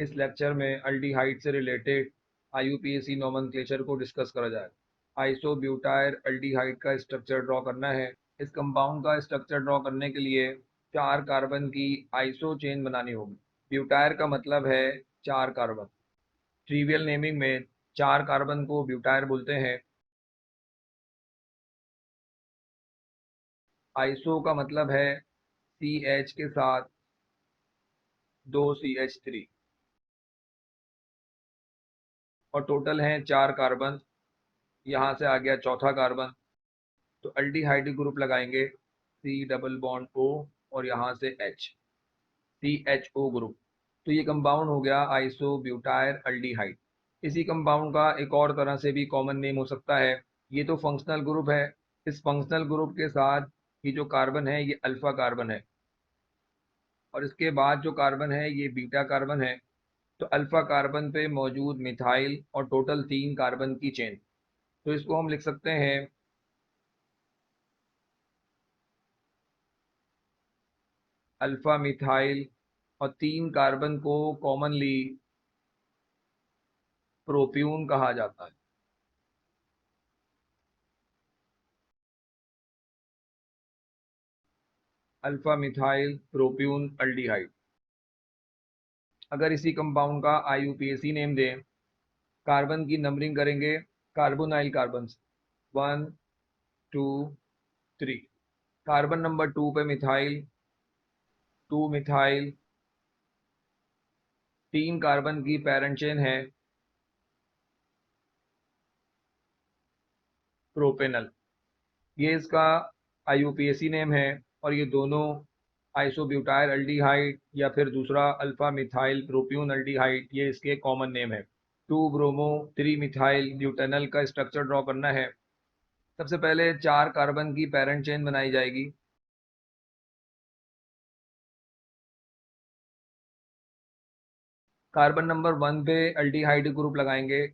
इस लेक्चर में अल्डिहाइड से रिलेटेड IUPAC नोमेनक्लेचर को डिस्कस करा जाए। आइसोब्यूटाइल अल्डिहाइड का स्ट्रक्चर ड्रॉ करना है। इस कंपाउंड का स्ट्रक्चर ड्रॉ करने के लिए 4 कार्बन की आइसो चेन बनानी होगी। ब्यूटाइल का मतलब है 4 कार्बन। ट्रिवियल नेमिंग में 4 कार्बन को ब्यूटाइल बोलते हैं। आइसो का मतलब है CH के साथ 2 CH3 और टोटल हैं 4 कार्बन। यहाँ से आ गया चौथा कार्बन, तो अल्डिहाइड ग्रुप लगाएंगे C डबल बॉन्ड O और यहाँ से H, CHO ग्रुप। तो ये कंपाउंड हो गया आइसोब्यूटाइल अल्डिहाइड। इसी कंपाउंड का एक और तरह से भी कॉमन नेम हो सकता है। ये तो फंक्शनल ग्रुप है। इस फंक्शनल ग्रुप के साथ ये जो कार्बन है ये अल्फा कार्बन है और इसके बाद जो कार्बन है ये बीटा कार्बन है। तो अल्फा कार्बन पे मौजूद मिथाइल और टोटल 3 कार्बन की चेन, तो इसको हम लिख सकते हैं अल्फा मिथाइल और 3 कार्बन को कॉमनली प्रोप्यून कहा जाता है। Alpha methyl propion aldehyde. अगर इसी कंपाउंड का IUPAC नेम दें, कार्बन की नंबरिंग करेंगे कार्बोनाइल कार्बन 1 2 3। कार्बन नंबर 2 पे मिथाइल, 2 मिथाइल, 3 कार्बन की पैरेंट चेन है प्रोपेनल। ये इसका IUPAC नेम है और ये दोनों आइसोब्यूटाइल अल्डिहाइड या फिर दूसरा अल्फा मिथाइल प्रोप्यून अल्डिहाइड, ये इसके कॉमन नेम है। 2 ब्रोमो 3 मिथाइल ब्यूटेनल का स्ट्रक्चर ड्रॉ करना है। सबसे पहले 4 कार्बन की पैरेंट चेन बनाई जाएगी। कार्बन नंबर 1 पे अल्डिहाइड ग्रुप लगाएंगे।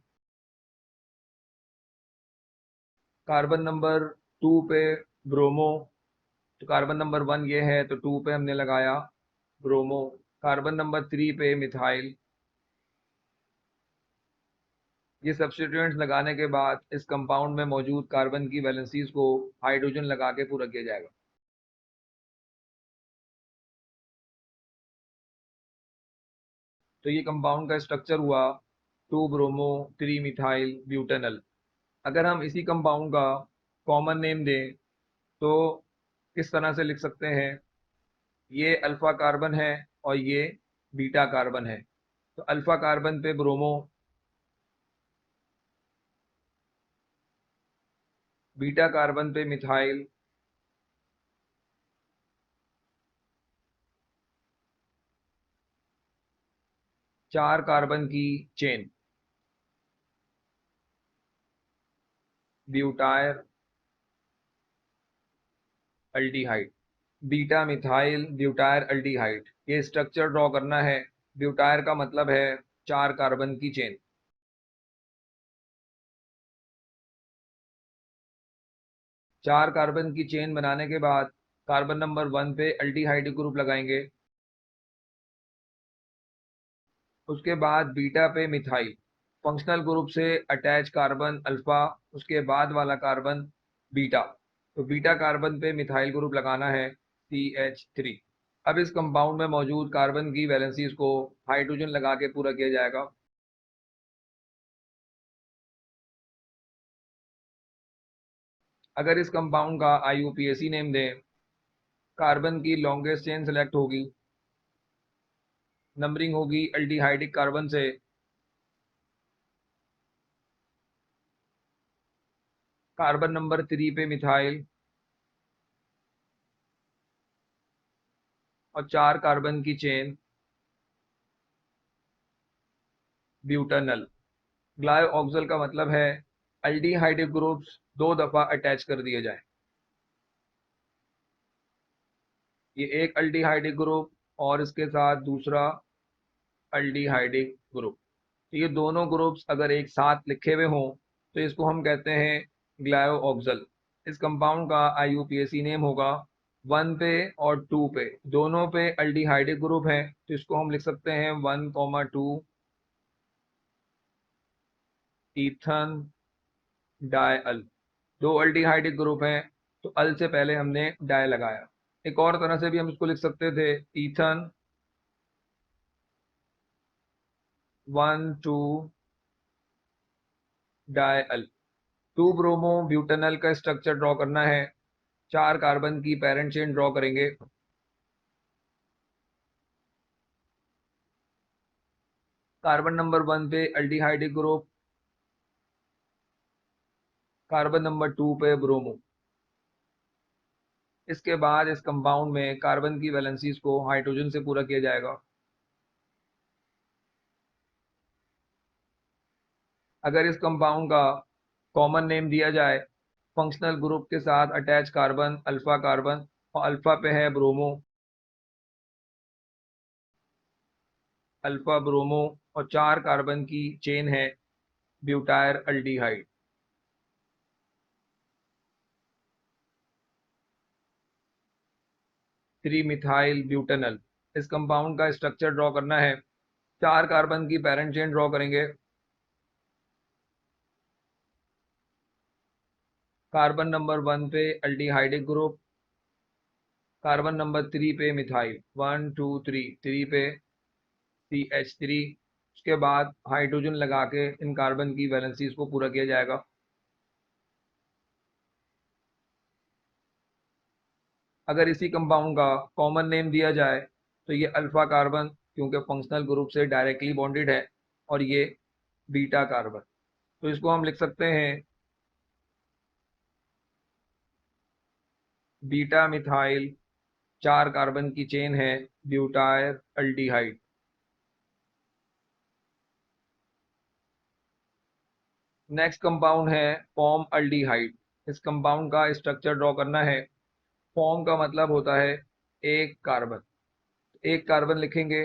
कार्बन नंबर 2 पे ब्रोमो, तो कार्बन नंबर 1 ये है तो 2 पे हमने लगाया ब्रोमो। कार्बन नंबर 3 पे मिथाइल। ये सब्स्टिट्यूएंट्स लगाने के बाद इस कंपाउंड में मौजूद कार्बन की वैलेंसीज को हाइड्रोजन लगा के पूरा किया जाएगा। तो ये कंपाउंड का स्ट्रक्चर हुआ 2 ब्रोमो 3 मिथाइल ब्यूटेनल। अगर हम इसी कंपाउंड का कॉमन नेम दें तो किस तरह से लिख सकते हैं, ये अल्फा कार्बन है और ये बीटा कार्बन है। तो अल्फा कार्बन पे ब्रोमो, बीटा कार्बन पे मिथाइल, चार कार्बन की chain butyl aldehyde, beta methyl butyl aldehyde. ये स्ट्रक्चर ड्रॉ करना है। ब्यूटाइल का मतलब है 4 कार्बन की चेन। 4 कार्बन की चेन बनाने के बाद कार्बन नंबर 1 पे अल्डिहाइड ग्रुप लगाएंगे। उसके बाद बीटा पे मिथाइल, फंक्शनल ग्रुप से अटैच कार्बन अल्फा, उसके बाद वाला कार्बन बीटा, तो बीटा कार्बन पे मिथाइल ग्रुप लगाना है CH3। अब इस कंपाउंड में मौजूद कार्बन की वैलेंसीज को हाइड्रोजन लगा के पूरा किया जाएगा। अगर इस कंपाउंड का IUPAC नेम दें, कार्बन की लॉन्गेस्ट चेन सेलेक्ट होगी, नंबरिंग होगी अल्डिहाइडिक कार्बन से। कार्बन नंबर 3 पे मिथाइल और 4 कार्बन की चेन ब्यूटेनल। ग्लायोक्सल का मतलब है अल्डिहाइड ग्रुप्स 2 दफा अटैच कर दिए जाए। ये एक अल्डिहाइड ग्रुप और इसके साथ दूसरा अल्डिहाइडिक ग्रुप, तो ये दोनों ग्रुप्स अगर एक साथ लिखे हुए हों तो इसको हम कहते हैं ग्लायोक्सल। इस कंपाउंड का IUPAC नेम होगा 1 पे और 2 पे, दोनों पे अल्डिहाइडिक ग्रुप है, तो इसको हम लिख सकते हैं 1,2 ईथन डायअल। दो अल्डिहाइडिक ग्रुप हैं, तो अल से पहले हमने डाई लगाया। एक और तरह से भी हम इसको लिख सकते थे, ईथन 1,2 डायअल। 2 ब्रोमो ब्यूटेनल का स्ट्रक्चर ड्रॉ करना है, 4 कार्बन की पेरेंट चेन ड्रॉ करेंगे। कार्बन नंबर 1 पे अल्डिहाइडिक ग्रुप, कार्बन नंबर 2 पे ब्रोमो। इसके बाद इस कंपाउंड में कार्बन की वैलेंसीज को हाइड्रोजन से पूरा किया जाएगा। अगर इस कंपाउंड का कॉमन नेम दिया जाए, फंक्शनल ग्रुप के साथ अटैच कार्बन अल्फा कार्बन, और अल्फा पे है ब्रोमो, अल्फा ब्रोमो, और 4 कार्बन की चेन है ब्यूटायर अल्डिहाइड। Three methyl butanal. इस कंपाउंड का स्ट्रक्चर ड्रॉ करना है, 4 कार्बन की पेरेंट चेन ड्रॉ करेंगे। कार्बन नंबर 1 पे अल्डिहाइडिक ग्रुप, कार्बन नंबर 3 पे मिथाइल, 1 2 3, 3 पे CH3। उसके बाद हाइड्रोजन लगा के इन कार्बन की वैलेंसीज को पूरा किया जाएगा। अगर इसी कंपाउंड का कॉमन नेम दिया जाए, तो ये अल्फा कार्बन, क्योंकि फंक्शनल ग्रुप से डायरेक्टली बॉन्डेड है, और ये बीटा कार्बन, तो इसको हम लिख सकते हैं बीटा मिथाइल, 4 कार्बन की चेन है ब्यूटायर अल्डिहाइड। नेक्स्ट कंपाउंड है फॉर्म अल्डिहाइड। इस कंपाउंड का स्ट्रक्चर ड्रॉ करना है। फॉर्म का मतलब होता है एक कार्बन, एक कार्बन लिखेंगे,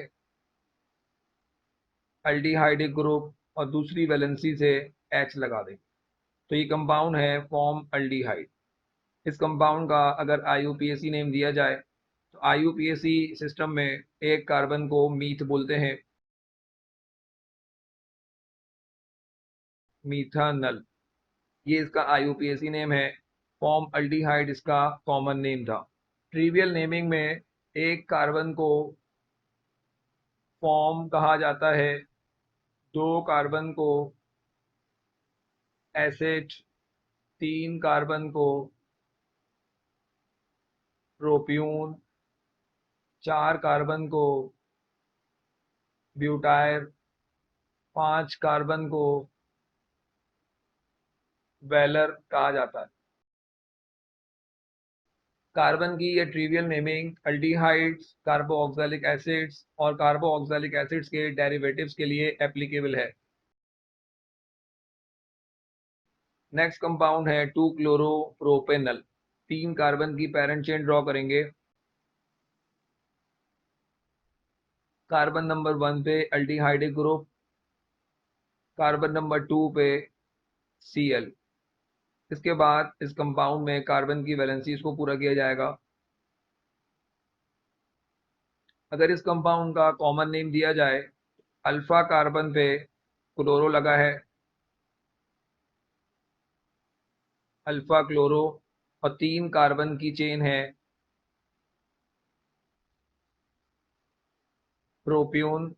अल्डिहाइडिक ग्रुप, और दूसरी वैलेंसी से H लगा देंगे, तो ये कंपाउंड है फॉर्म अल्डिहाइड। इस कंपाउंड का अगर IUPAC नेम दिया जाए, तो IUPAC सिस्टम में एक कार्बन को मीथ बोलते हैं, मीथानल, ये इसका IUPAC नेम है। फॉर्म अल्डिहाइड इसका कॉमन नेम था। ट्रिवियल नेमिंग में एक कार्बन को फॉर्म कहा जाता है, 2 कार्बन को एसिड, 3 कार्बन को प्रोप्यून, 4 कार्बन को ब्यूटायर, 5 कार्बन को वेलर कहा जाता है। कार्बन की ये trivial naming aldehydes, carboxylic acids और कार्बोक्सिलिक एसिड्स के डेरिवेटिव्स के लिए एप्लीकेबल है। नेक्स्ट कंपाउंड है 2 क्लोरोप्रोपेनल। 3 कार्बन की पेरेंट चेन ड्रॉ करेंगे। कार्बन नंबर 1 पे अल्डिहाइडिक ग्रुप, कार्बन नंबर 2 पे Cl। इसके बाद इस कंपाउंड में कार्बन की वैलेंसीज को पूरा किया जाएगा। अगर इस कंपाउंड का कॉमन नेम दिया जाए, अल्फा कार्बन पे क्लोरो लगा है, अल्फा क्लोरो, और 3 कार्बन की चेन है प्रोप्यून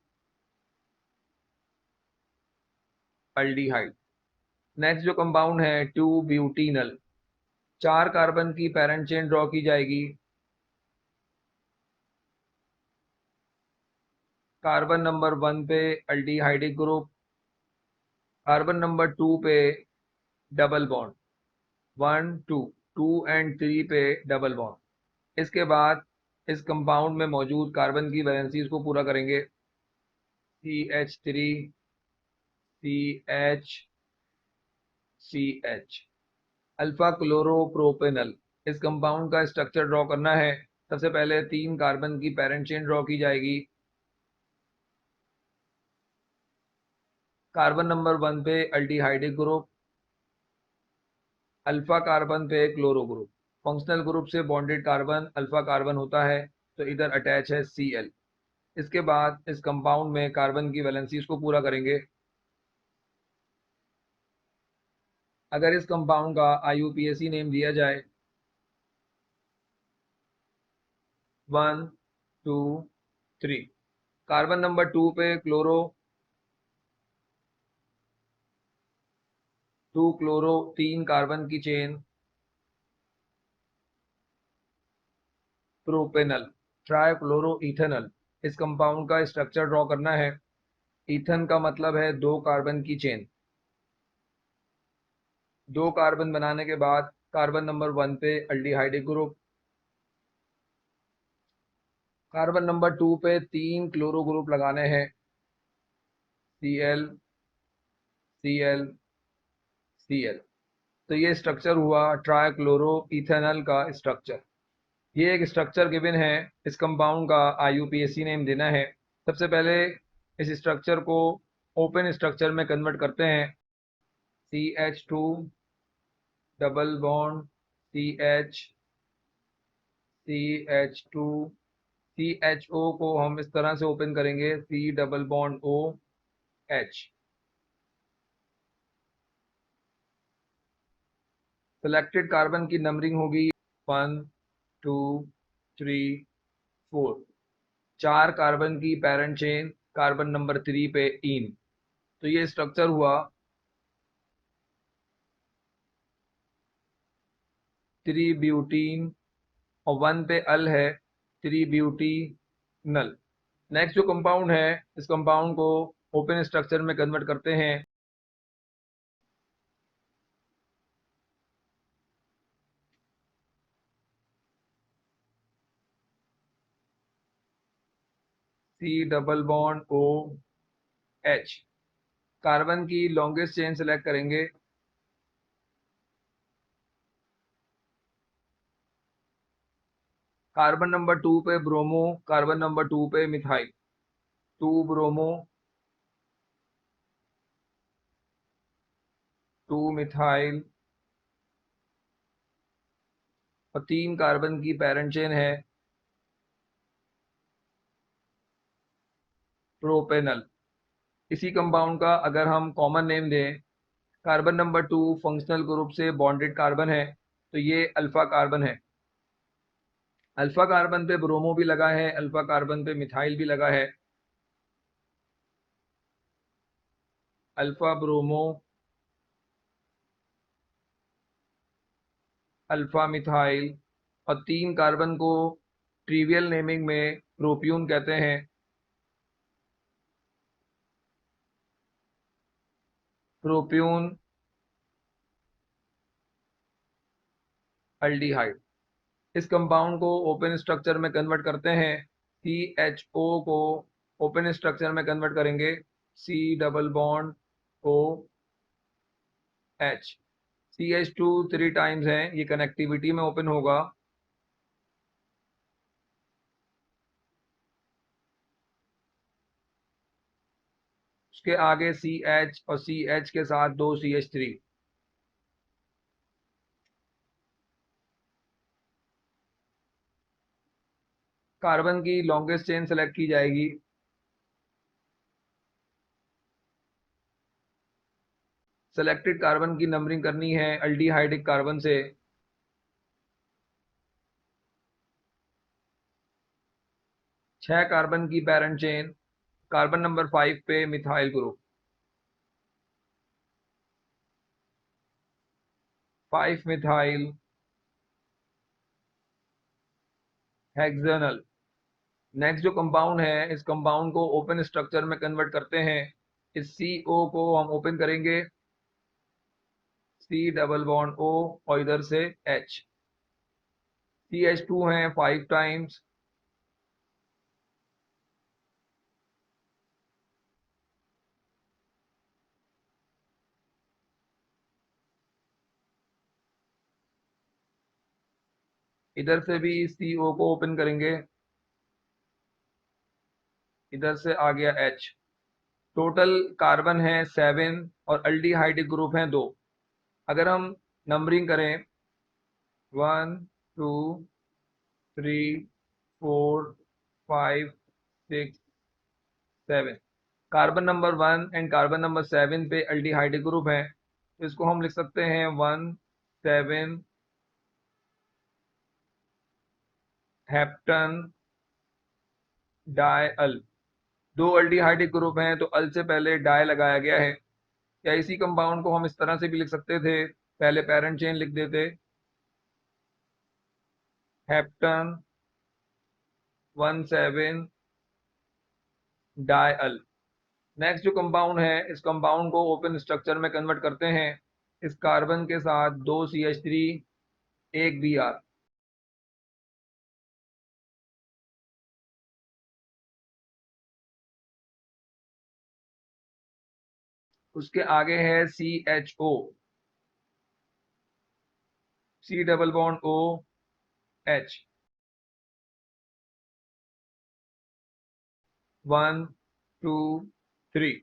अल्डिहाइड। नेक्स्ट जो कंपाउंड है 2 ब्यूटीनल। 4 कार्बन की पेरेंट चेन ड्रॉ की जाएगी। कार्बन नंबर 1 पे अल्डिहाइडिक ग्रुप, कार्बन नंबर 2 पे डबल बॉन्ड, 1 2, 2 एंड 3 पे डबल बॉन्ड। इसके बाद इस कंपाउंड में मौजूद कार्बन की वैलेंसीज को पूरा करेंगे। CH3, CH, CH। अल्फा क्लोरोप्रोपेनल। इस कंपाउंड का स्ट्रक्चर ड्रॉ करना है। सबसे पहले 3 कार्बन की पेरेंट चेन ड्रॉ की जाएगी। कार्बन नंबर 1 पे अल्डिहाइडिक ग्रुप, अल्फा कार्बन पे क्लोरो ग्रुप। फंक्शनल ग्रुप से बॉन्डेड कार्बन अल्फा कार्बन होता है, तो इधर अटैच है Cl। इसके बाद इस कंपाउंड में कार्बन की वैलेंसीज को पूरा करेंगे। अगर इस कंपाउंड का IUPAC नेम दिया जाए 1 2 3, कार्बन नंबर 2 पे क्लोरो 2 क्लोरो 3 कार्बन की चेन प्रोपेनल ट्राइक्लोरो इथेनल। इस कंपाउंड का स्ट्रक्चर ड्रॉ करना है। ईथन का मतलब है 2 कार्बन की चेन। 2 कार्बन बनाने के बाद कार्बन नंबर 1 पे अल्डिहाइडिक ग्रुप, कार्बन नंबर 2 पे 3 क्लोरो ग्रुप लगाने हैं Cl Cl Cl। तो ये स्ट्रक्चर हुआ ट्राइक्लोरो इथेनॉल का स्ट्रक्चर। ये एक स्ट्रक्चर गिवन है, इस कंपाउंड का IUPAC नेम देना है। सबसे पहले इस स्ट्रक्चर को ओपन स्ट्रक्चर में कन्वर्ट करते हैं। CH2 double bond CH CH2 CHO को हम इस तरह से ओपन करेंगे C double bond OH। Selected carbon की नंबरिंग होगी 1 2 3 4। 4 कार्बन की पैरेंट चेन कार्बन नंबर 3 पे इन। तो ये स्ट्रक्चर हुआ 3 ब्यूटीन और 1 पे अल है 3 ब्यूटीनल। नेक्स्ट जो कंपाउंड है, इस कंपाउंड को ओपन स्ट्रक्चर में कन्वर्ट करते हैं। C double bond OH। Carbon की लॉन्गेस्ट चेन सेलेक्ट करेंगे। कार्बन नंबर 2 पे ब्रोमो, कार्बन नंबर 2 पे मिथाइल। 2 ब्रोमो 2 मिथाइल और 3 कार्बन की पैरेंट चेन है प्रोपेनल। इसी कंपाउंड का अगर हम कॉमन नेम दें, कार्बन नंबर 2 फंक्शनल ग्रुप से बॉन्डेड कार्बन है, तो ये अल्फा कार्बन है। अल्फा कार्बन पे ब्रोमो भी लगा है, अल्फा कार्बन पे मिथाइल भी लगा है। अल्फा ब्रोमो अल्फा मिथाइल और 3 कार्बन को ट्रिवियल नेमिंग में प्रोप्यून कहते हैं। प्रोप्यून अल्डिहाइड। इस कंपाउंड को ओपन स्ट्रक्चर में कन्वर्ट करते हैं। CHO को ओपन स्ट्रक्चर में कन्वर्ट करेंगे C double bond OH। CH2 3 times है, ये कनेक्टिविटी में ओपन होगा। उसके आगे CH और CH के साथ 2 CH3। कार्बन की लॉन्गेस्ट चेन सेलेक्ट की जाएगी। सेलेक्टेड कार्बन की नंबरिंग करनी है अल्डिहाइडिक कार्बन से। 6 कार्बन की पैरेंट चेन कार्बन नंबर 5 पे मिथाइल ग्रुप। 5 मिथाइल हेक्सानल। नेक्स्ट जो कंपाउंड है, इस कंपाउंड को ओपन स्ट्रक्चर में कन्वर्ट करते हैं। इस CO को हम ओपन करेंगे C डबल बॉन्ड O और इधर से H। CH2 है 5 टाइम्स। इधर से भी CO को ओपन करेंगे, इधर से आ गया H। टोटल कार्बन है 7 और अल्डिहाइडिक ग्रुप है 2। अगर हम नंबरिंग करें 1 2 3 4 5 6 7। Carbon number 1 and carbon number 7 पे अल्डिहाइड ग्रुप है, तो इसको हम लिख सकते हैं 1,7 हेप्टन डायअल। दो अल्डिहाइड ग्रुप हैं तो अल से पहले डाई लगाया गया है। या इसी कंपाउंड को हम इस तरह से भी लिख सकते थे, पहले पेरेंट चेन लिख देते हेप्टन 17 डायअल। नेक्स्ट जो कंपाउंड है, इस कंपाउंड को ओपन स्ट्रक्चर में कन्वर्ट करते हैं। इस कार्बन के साथ 2 CH3 1 Br। उसके आगे है CHO, C double bond O H। 1 2 3।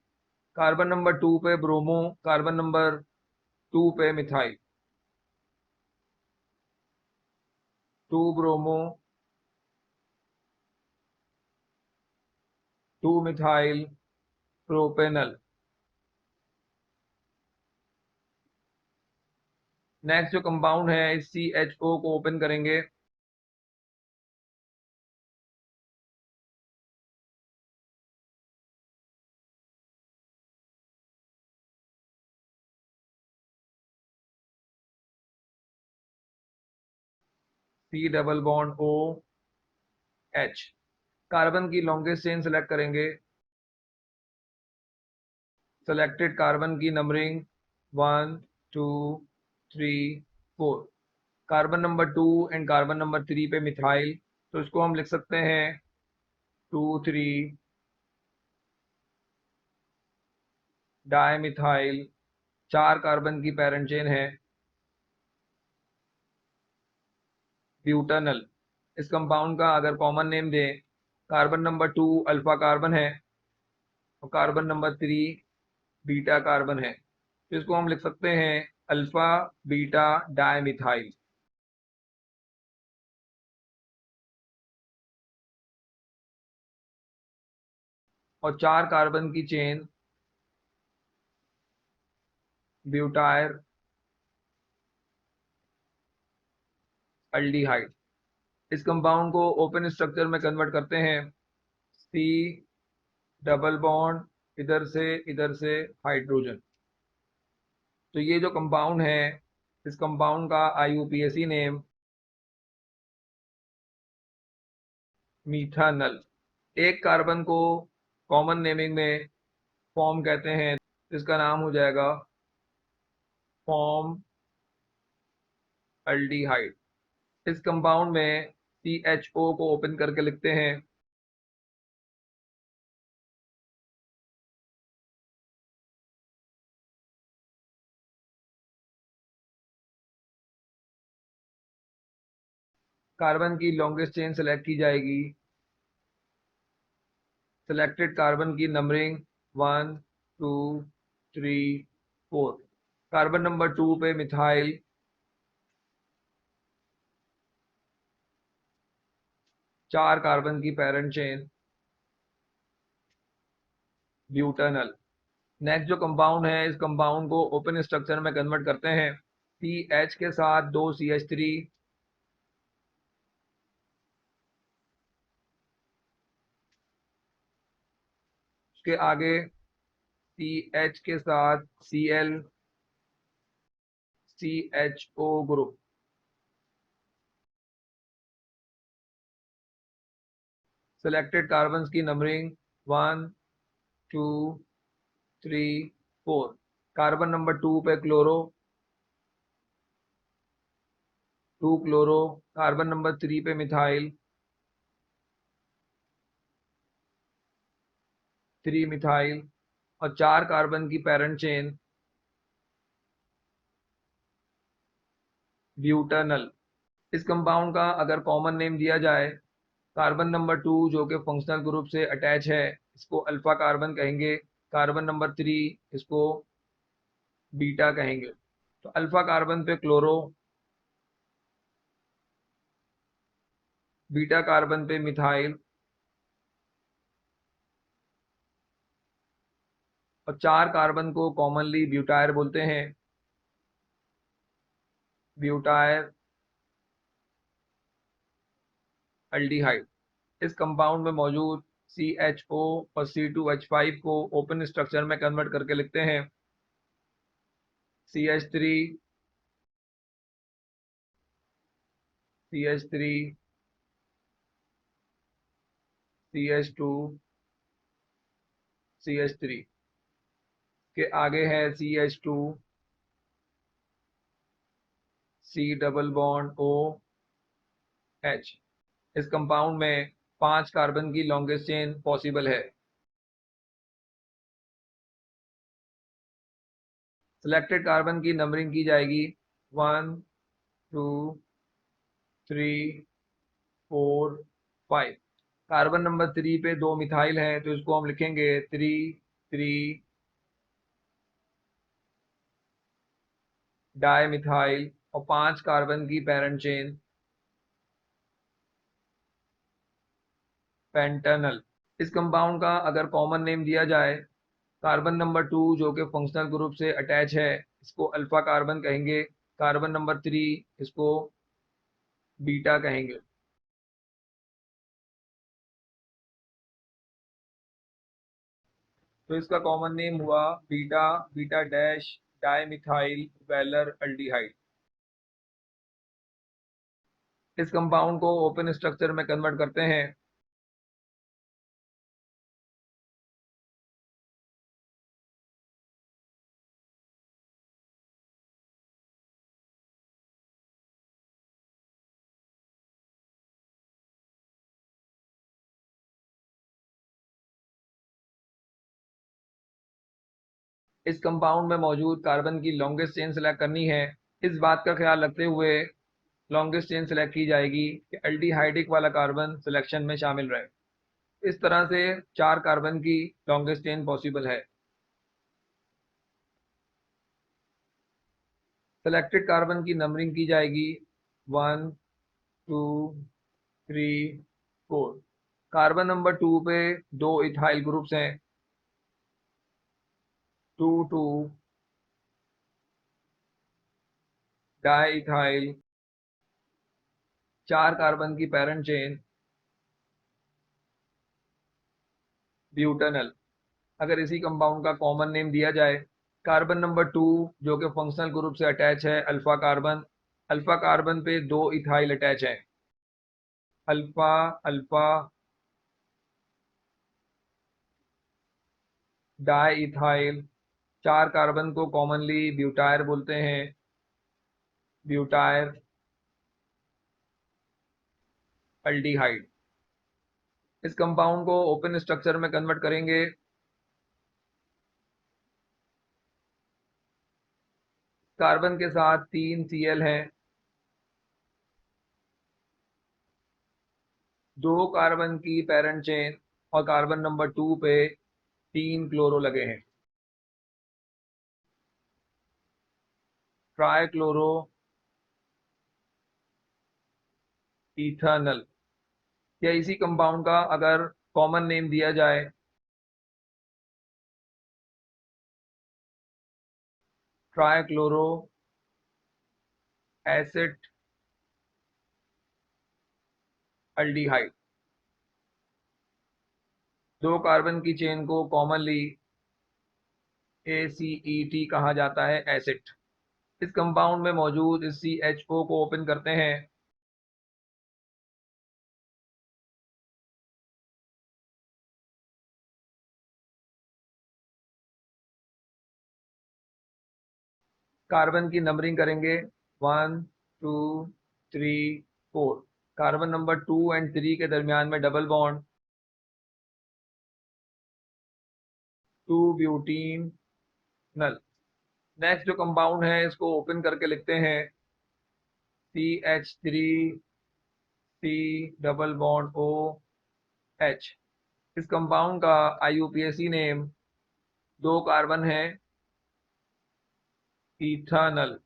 Carbon number 2 पे ब्रोमो, कार्बन नंबर 2 पे methyl, 2 bromo 2 methyl propanal. Next जो कंपाउंड है, इस CHO को ओपन करेंगे। C double bond O H। Carbon की लॉन्गेस्ट चेन सेलेक्ट करेंगे। सेलेक्टेड कार्बन की numbering 1 2 3 4। Carbon number 2 and carbon number 3 पे मिथाइल, तो इसको हम लिख सकते हैं 2 3 डायमिथाइल। 4 कार्बन की पेरेंट चेन है ब्यूटानल। इस कंपाउंड का अगर कॉमन नेम दें, कार्बन नंबर 2 अल्फा कार्बन है और कार्बन नंबर 3 बीटा कार्बन है, तो इसको हम लिख सकते हैं अल्फा बीटा डायमिथाइल। और 4 कार्बन की चेन ब्यूटायर अल्डिहाइड। इस कंपाउंड को ओपन स्ट्रक्चर में कन्वर्ट करते हैं। सी डबल बॉन्ड इधर से हाइड्रोजन। तो ये जो कंपाउंड है, इस कंपाउंड का IUPAC नेम मीथानल। एक कार्बन को कॉमन नेमिंग में फॉर्म कहते हैं, इसका नाम हो जाएगा फॉर्म अल्डिहाइड। इस कंपाउंड में CHO को ओपन करके लिखते हैं कार्बन की लॉन्गेस्ट चेन सेलेक्ट की जाएगी। सेलेक्टेड कार्बन की नंबरिंग 1 2 3 4। कार्बन नंबर 2 पे मिथाइल, 4 कार्बन की पेरेंट चेन ब्यूटानल। नेक्स्ट जो कंपाउंड है, इस कंपाउंड को ओपन स्ट्रक्चर में कन्वर्ट करते हैं। CH के साथ 2 CH3, उसके आगे CH के साथ Cl CHO group. Selected carbon की नंबरिंग 1 2 3 4। कार्बन नंबर 2 पे क्लोरो, 2 क्लोरो। कार्बन नंबर 3 पे मिथाइल, 3 मिथाइल। और 4 कार्बन की पेरेंट चेन ब्यूटानल। इस कंपाउंड का अगर कॉमन नेम दिया जाए, कार्बन नंबर 2 जो कि फंक्शनल ग्रुप से अटैच है, इसको अल्फा कार्बन कहेंगे। कार्बन नंबर 3 इसको बीटा कहेंगे। तो अल्फा कार्बन पे क्लोरो, बीटा कार्बन पे मिथाइल और 4 कार्बन को कॉमनली ब्यूटायर बोलते हैं। ब्यूटायर अल्डिहाइड। इस कंपाउंड में मौजूद CHO और C2H5 को ओपन स्ट्रक्चर में कन्वर्ट करके लिखते हैं CH3 CH3 CH2 CH3 के आगे है CH2 C double bond OH। इस कंपाउंड में 5 कार्बन की लॉन्गेस्ट चेन पॉसिबल है। सिलेक्टेड कार्बन की नंबरिंग की जाएगी 1 2 3 4 5। कार्बन नंबर 3 पे 2 मिथाइल है तो इसको हम लिखेंगे 3 3 डाई मिथाइल और 5 कार्बन की पेरेंट चेन पेंटानल। इस कंपाउंड का अगर कॉमन नेम दिया जाए, कार्बन नंबर 2 जो कि फंक्शनल ग्रुप से अटैच है इसको अल्फा कार्बन कहेंगे। कार्बन नंबर 3 इसको बीटा कहेंगे। तो इसका कॉमन नेम हुआ beta beta dash dimethyl valeraldehyde. इस कंपाउंड को ओपन स्ट्रक्चर में कन्वर्ट करते हैं इस कंपाउंड में मौजूद कार्बन की लॉन्गेस्ट चेन सेलेक्ट करनी है। इस बात का ख्याल रखते हुए लॉन्गेस्ट चेन सेलेक्ट की जाएगी कि एल्डिहाइडिक वाला कार्बन सिलेक्शन में शामिल रहे। इस तरह से 4 कार्बन की लॉन्गेस्ट चेन पॉसिबल है। सेलेक्टेड कार्बन की नंबरिंग की जाएगी 1 2 3 4। कार्बन नंबर 2 पे 2 इथाइल ग्रुप्स हैं 2 2 डाई इथाइल। 4 कार्बन की पेरेंट चेन ब्यूटेनल। अगर इसी कंपाउंड का कॉमन नेम दिया जाए, कार्बन नंबर 2 जो कि फंक्शनल ग्रुप से अटैच है अल्फा कार्बन। अल्फा कार्बन पे 2 इथाइल अटैच हैं alpha alpha di ethyl. 4 carbon को कॉमनली ब्यूटायर बोलते हैं ब्यूटायर अल्डिहाइड। इस कंपाउंड को ओपन स्ट्रक्चर में कन्वर्ट करेंगे कार्बन के साथ 3 Cl हैं, 2 कार्बन की पेरेंट चेन और कार्बन नंबर 2 पे 3 क्लोरो लगे हैं ट्राई क्लोरो इथानल। या इसी कंपाउंड का अगर कॉमन नेम दिया जाए, try chloro acid aldehyde. 2 carbon की चेन को कॉमनली ACET कहा जाता है एसिड। इस कंपाउंड में मौजूद इस CHO को ओपन करते हैं कार्बन की नंबरिंग करेंगे 1 2 3 4। कार्बन नंबर 2 एंड 3 के दरमियान में डबल बॉन्ड 2 ब्यूटीन नल। नेक्स्ट जो कंपाउंड है इसको ओपन करके लिखते हैं CH3 C double bond OH। इस कंपाउंड का IUPAC नेम 2 कार्बन है इथानल।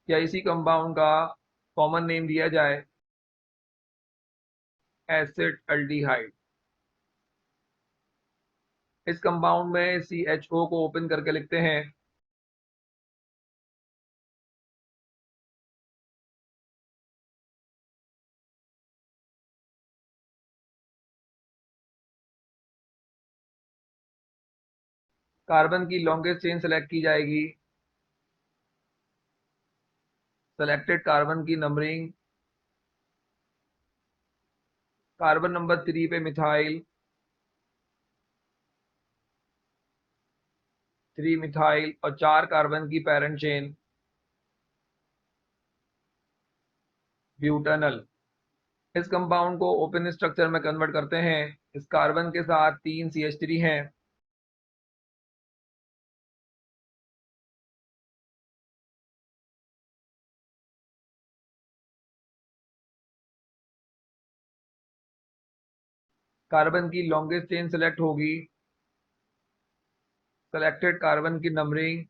या इसी कंपाउंड का कॉमन नेम दिया जाए, एसिटल्डिहाइड। इस कंपाउंड में CHO को ओपन करके लिखते हैं कार्बन की लॉन्गेस्ट चेन सेलेक्ट की जाएगी। सेलेक्टेड कार्बन की नंबरिंग, कार्बन नंबर 3 पे मिथाइल, 3 मिथाइल और 4 कार्बन की पैरेंट चेन ब्यूटानल। इस कंपाउंड को ओपन स्ट्रक्चर में कन्वर्ट करते हैं। इस कार्बन के साथ 3 CH3 हैं। कार्बन की लॉन्गेस्ट चेन सेलेक्ट होगी। सेलेक्टेड कार्बन की नंबरिंग,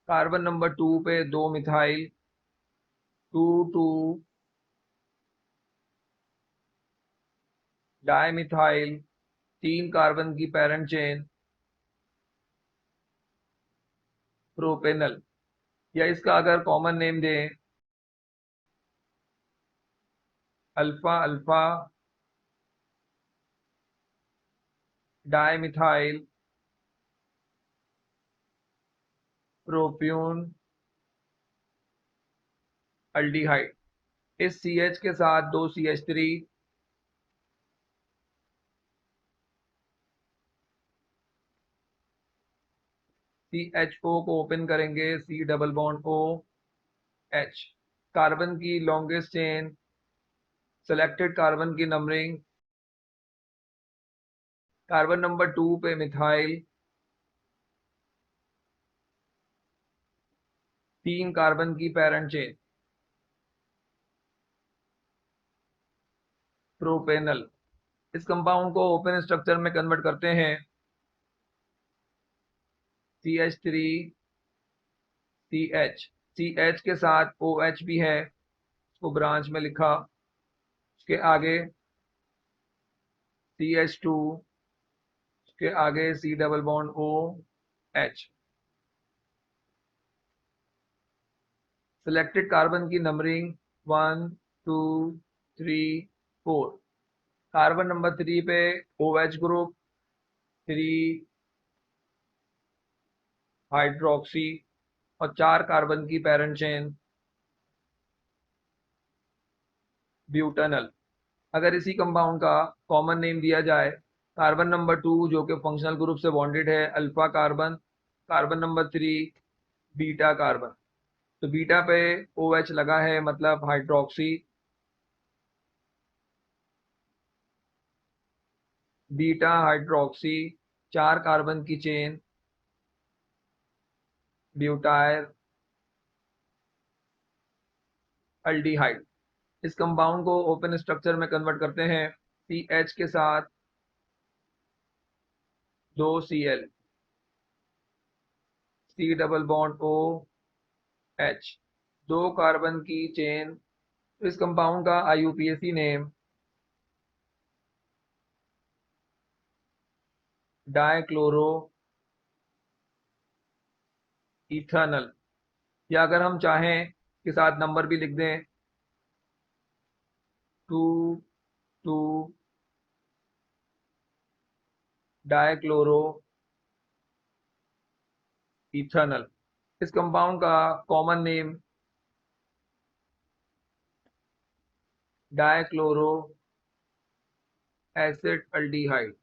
कार्बन नंबर 2 पे 2 मिथाइल, 2 2 डाइमिथाइल, 3 कार्बन की पैरेंट चेन प्रोपेनल, या इसका अगर कॉमन नेम दें अल्फा अल्फा डाइमिथाइल प्रोप्यून अल्डिहाइड। इस CH के साथ 2 CH3, CHO को ओपन करेंगे, C double bond O H। Carbon की लॉन्गेस्ट चेन, सेलेक्टेड कार्बन की नंबरिंग, कार्बन नंबर 2 पे मिथाइल, 3 कार्बन की पैरेंट चेन प्रोपेनल। इस कंपाउंड को ओपन स्ट्रक्चर में कन्वर्ट करते हैं। CH3 CH, CH के साथ OH भी है, इसको ब्रांच में लिखा। उसके आगे CH2, उसके आगे C double bond O H। Selected carbon की नंबरिंग 1 2 3 4। कार्बन नंबर 3 पे OH ग्रुप, 3 हाइड्रोक्सी और 4 कार्बन की पैरेंट चेन ब्यूटानल। अगर इसी कंपाउंड का कॉमन नेम दिया जाए, कार्बन नंबर 2 जो कि फंक्शनल ग्रुप से बॉन्डेड है alpha carbon, carbon number 3 beta carbon. तो बीटा पे OH लगा है मतलब हाइड्रोक्सी, बीटा हाइड्रोक्सी, 4 कार्बन की चेन ब्यूटाइल अल्डिहाइड। इस कंपाउंड को ओपन स्ट्रक्चर में कन्वर्ट करते हैं। CH के साथ 2 Cl, C double bond O H, 2 carbon की चेन। इस कंपाउंड का IUPAC नेम डाइक्लोरो इथानल, या अगर हम चाहें के साथ नंबर भी लिख दें 2 2 डाइक्लोरो इथानल। इस कंपाउंड का common name dichloro acid aldehyde.